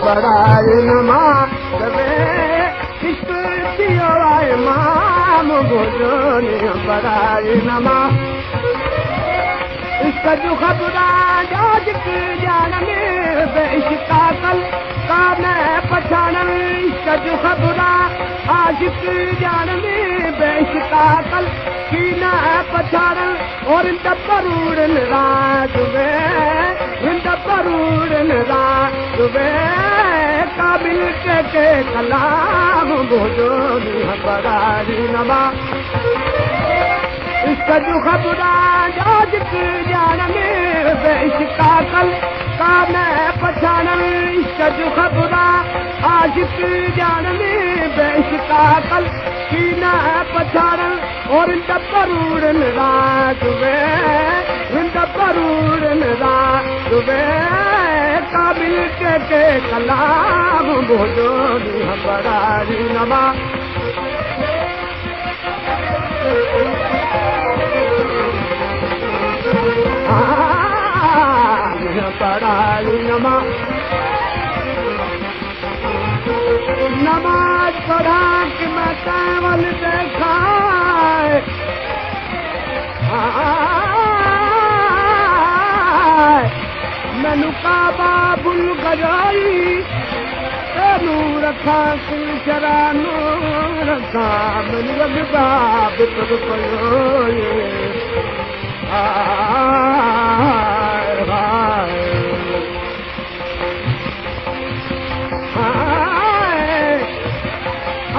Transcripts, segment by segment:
पढ़ाई नमाज़ इश्क थियो आहे माम भोजनी पढ़ाई नमाज़ इश्क जो ख़बरा जाजिक ॼाण में बेइश्का कल कान पछाण इश्क जो ख़बरा आशिक ॼाण में बेइश्का कल की न पछाण और परूड़न राज में परूड़न राज में काबिल के कलाम भोजनी पढ़ाई नमाज़ इश्क जो ख़बरा जाजिक ॼाण में बेइश्का कल कान पछाण इश्क जो ख़बरा आशिक ॼाण में बेइश्का कल की न पछाण और परूड़न राज में परूड़न राज में काबिल के कलाम भोजनी पढ़ाई नमाज़ पढ़ाई नमाज पढ़ा कि मैं केवल देखा मैनू काबा भुल गई तेनू रखा सिलचरा नू रखा मैनू रखा बितर पयो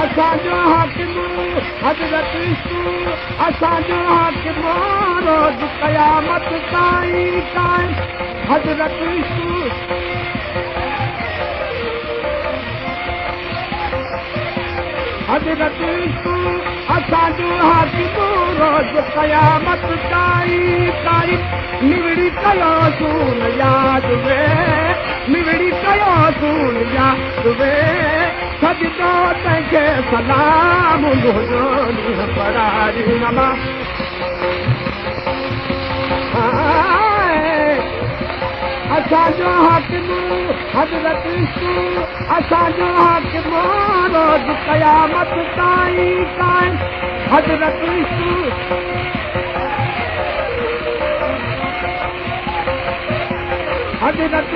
असांजो हाकिम हज़रत असांजो हाकिम रोज़ क़यामत ताईं काइम हज़रत हज़रत असांजो हाकिम रोज़ क़यामत ताईं काइम निवड़ी कयो सून याद वे निवड़ी कयो सून याद वे सजदो तंहिंखे सलाम भोजनी पढ़ाई नमाज़ असांजो हाकिम हज़रत असांजो हाकिम रोज़ क़यामत ताईं काइम हज़रत हज़रत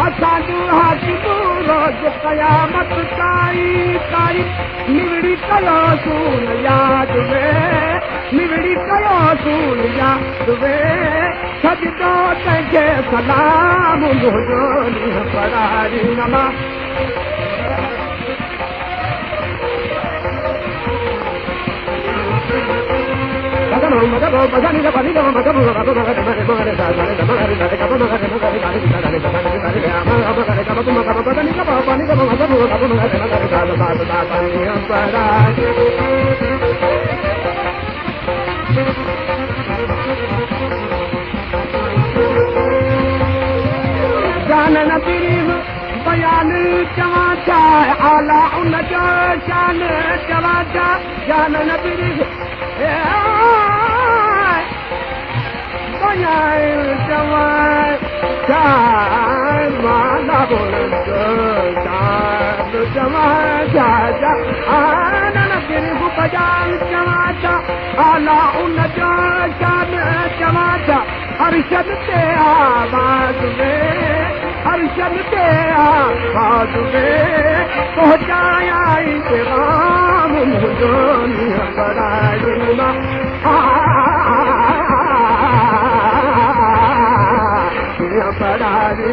असांजो हाकिम रोज़ क़यामत ताईं काइम निवड़ी कयो सून याद वे निवड़ी कयो सून याद वे सजदो तंहिंखे सलाम भोजनी पढ़ाई नमाज़ जान नबीर बयान चवा छा आला उन जो शान चवा छा जान नबीर बयान चवा छा माला बोल शान चवा छा जान नबीर बयान चवा छा आला उन जो शान चवा छा अरशद ते आवाज़ में अरशद ते आवाज़ में पहुंचाया पैगाम भोजनी पढ़ाई पढ़ाई